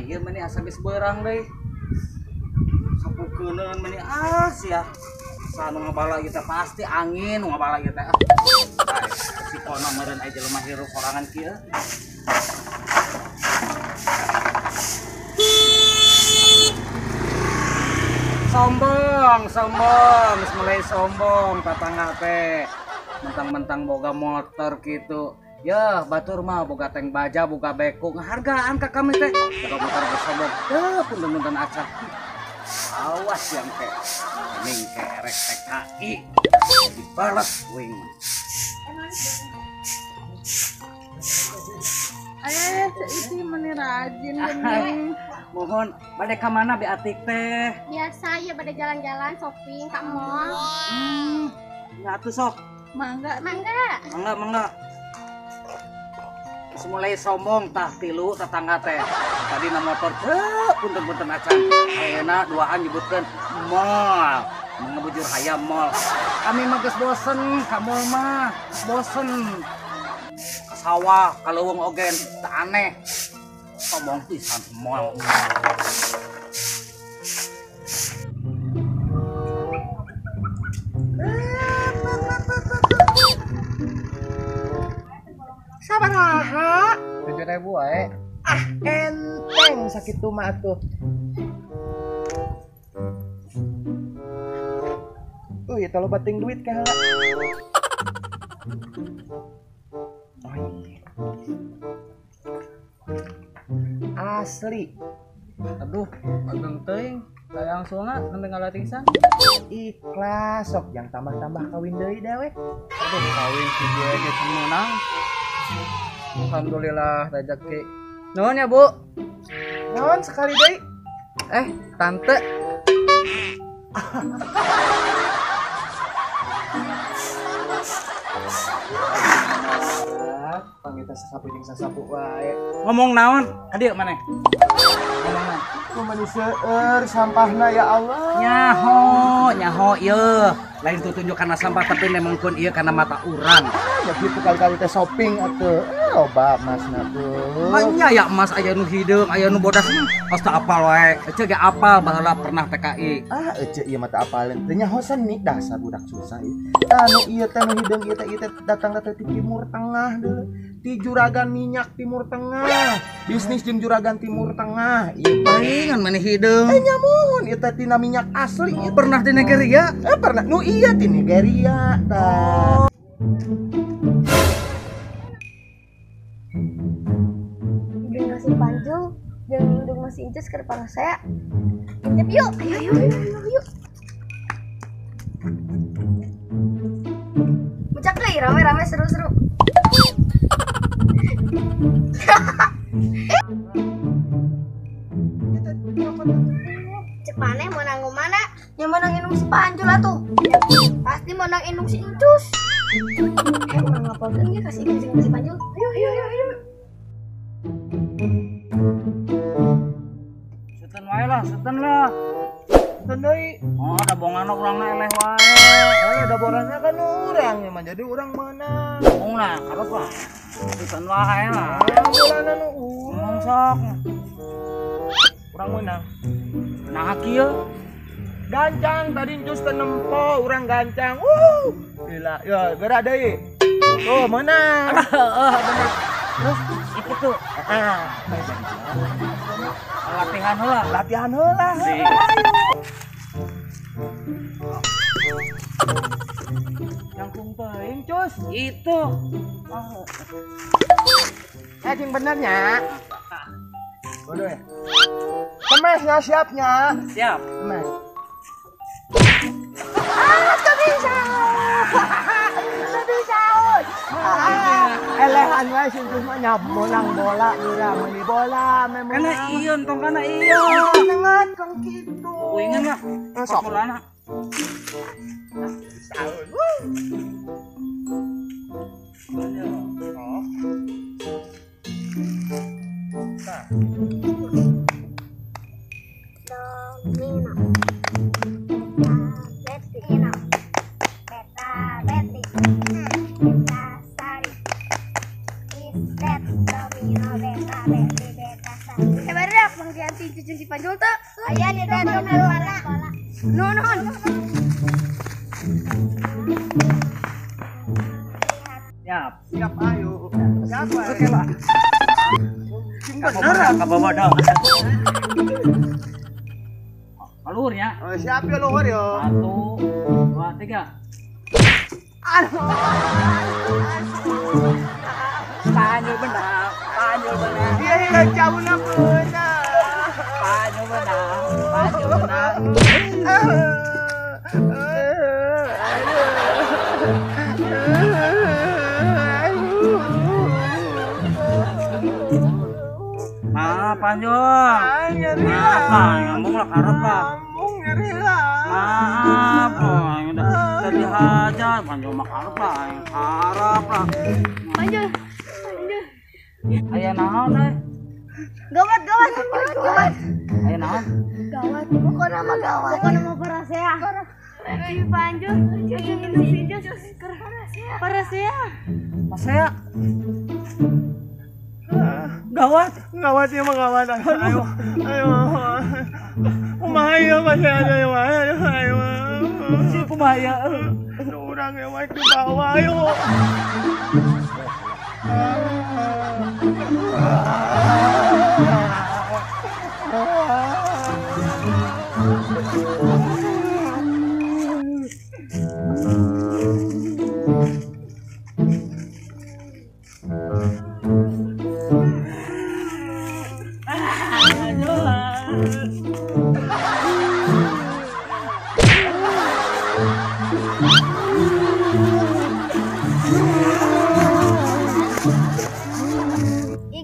ieu meni asa geus beurang deui. Sapukeun meni sia. Sanu ngabala ieu teh pasti angin nu ngabala ieu teh. Si kono meureun aya jelema hirup sorangan kieu. Sombong, geus mulai sombong tatangga teh. Mentang-mentang boga motor gitu. Ya, batur mah boga tank baja, boga beko. Hargaan ka kami teh. Boga motor bersombong. Punten-punten acak. Awas yang teh. Ning kerek TKI. Dibalas wing. Itu meni rajin bening. Mohon, bade ka mana Bi Atik teh? Biasa ya pada jalan-jalan shopping ke mall. Ya atuh sok. Mangga. Mangga. Semulai sombong tah tilu tetangga teh. Tadi na motor punten-punten acan. Ayeuna duaan nyebutkeun mall. Mengebujur hayam mall. Kami mah geus bosen ka mall mah. Bosen. Ka sawah, ka leuweung oge teu aneh. Sombong pisan mall. Sabaraha? 7.000 wae. Enteng sakitu mah atuh. Ya kalau bating duit kalah. Asli. Aduh, ageng teuing. Sayang soalna nembe ngalatingsan. Ikhlas sok yang tambah-tambah kawin deui dewe. Aduh, kawin si dia aja menang. Alhamdulillah rezeki. Nuhun ya, Bu. Naon sekali deui? Tante. Pangita sasapu jeung sasapu wae. Ngomong naon? Ka dieu maneh. Ngomong naon? Kumaha seueur sampahna ya Allah. Nyaho ieu. Lain tuh tunjukkan sampah tapi nemengkeun ieu kana mata urang. Ya kitu kali-kali teh shopping atuh. Loba emasna tuh. Nya ya emas aya nu hideung, aya nu bodas. Pasti apal wae. Ece ge apal baheula pernah TKI. Ece ieu mah teu apaleun. Teu nyahosan nih dasar budak susah ieu. Anu ieu teh nu hideung ieu teh datang teh ti Timur Tengah deuleu. Ti juragan minyak Timur Tengah. Bisnis jeung juragan Timur Tengah. Ieu Palingan maneh hideung. nyamuhun ieu teh tina minyak asli. Pernah di Nigeria? Pernah. Nu iya di Nigeria tah. Udah ngasih panjul, jangan udah ngasih inces ke depan saya. Intip yuk, ayo. Bucak lagi, rame-rame seru-seru. Cek mana mau nanggung mana? Yang menang indung si panjul atuh. Pasti menang indung si incus. Orang ngapalkeun ge kasih si panjul. Ayo. Seten wae lah, seten lah. Seten deui. Oh, ada bongan urangna eleh wae. Ada borangnya kan urang ya mah jadi urang menang. Ngomong lah, karot lah. Seten wae lah. Bolana nu Ngomong sok. urang menang. Nah kieu Gancang tadi incus teh nempo urang gancang. Gila. Ya, geura deui. Tuh menang. bener. Terus itu tuh latihan heula. Latihan heula. Nyangkung teuing cus. Itu. Cing benernya. Bodoh ya. Kemesnya siapnya. Siap. Kemes. Elehan wae sing terus mah nyabonang bola urang meuni bola memang. Kana ieu tong kana ieu. Nengat kang kitu. Uingan mah. Sok Bolana. Panjul teh. Aya di dalam mana? Nuhun. Siap. Siap ayo. Siapa? Oke, Pak. Bener ka bawa dong. Alurnya. Oh, siap ya luhur yo. 1 2 3. Panjul benar. Iya iya jauh lah benar. Panjul benar. Maaf Panjul. Nyeri Maaf lah, ngomong lah karep lah. Ngomong nyeri lah. Maaf lah, udah jadi hajar Panjul mah karep lah, harap lah. Panjul. Aya naon euy? Gawat. Aya naon? Gawat. Pokoknya nama gawat. Pokoknya nama parasea. Panjul. Parasea. Masaya. Gawat. Ngawat ya mah ngawat. Ayo. Kumaha masih ada ya mah. Ayo. Si kumaya. Urang ya mah di bawah ayo.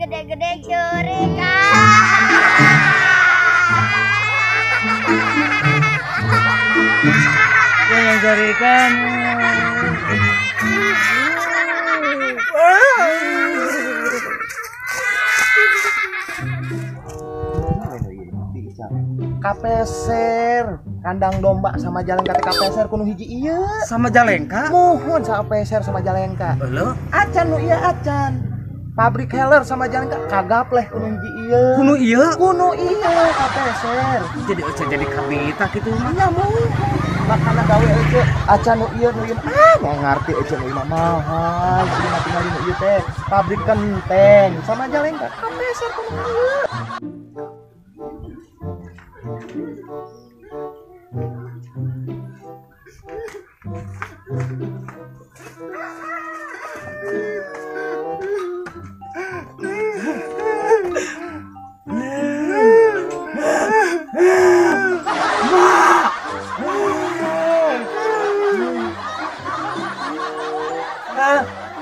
Gede-gede curiga. Yang jarikan. Kapeser, kandang domba sama jalan kata kapeser kuno hiji iya. Sama Jalengka. Mohon sama peser sama jalenka. Heuh. Acan nu iya acan. Pabrik Heller sama jalenka kagap leh kuno hiji iya. Kuno ieu. Kuno iya kapeser. Jadi jadi kabita kitu mah. Nya mohon. Makana gawe ece acan nu iya nu ieu. Mau ngarti ece nu ieu mahal. Jadi mah tinggal nu ieu teh pabrik kenteng sama jalenka kapeser kuno iya.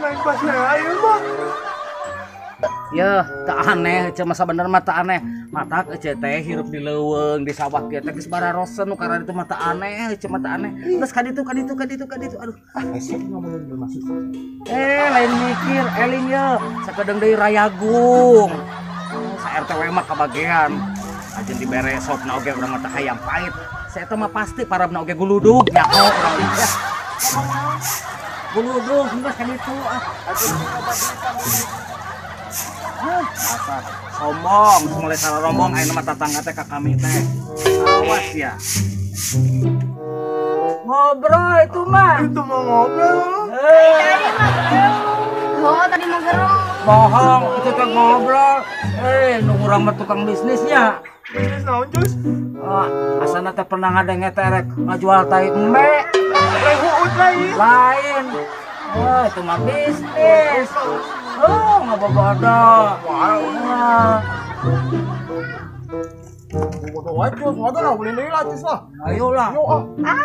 Main pasir ayo mah. Ya, tak aneh, cuma sebener mah tak aneh. Mata ece teh hirup di leuweung di sawah kieu teh geus bararosen nu karena itu mah tak aneh, cuma tak aneh. Terus kaditu. Aduh. Esek ngomongin bermaksud. Lain mikir, eling ye. Sakedeung deui rayagung. Sa RTW mah kabagean. Ajeun dibere sopna oge urang mah teh hayam pait. Saya teh mah pasti parabna oge guludug nyaho urang ya. Guludug geus kaditu Asal sombong, mulai salah rombong, ayo nama tetangga teh ka kami teh. Awas ya. Ngobrol itu mah. Itu mau ngobrol. Oh, tadi mau gerong. Bohong, itu teh ngobrol. Nu urang mah tukang bisnisnya. Bisnis naon Jus? Asana teh pernah ngadenge teh rek ngajual tai embe. Uut Lain. Wah, itu mah bisnis. Oh, ngabogodo. Wah. Bodoh aja, semoga lah boleh nih lah, Cis lah. Ayolah. Yo, Ah!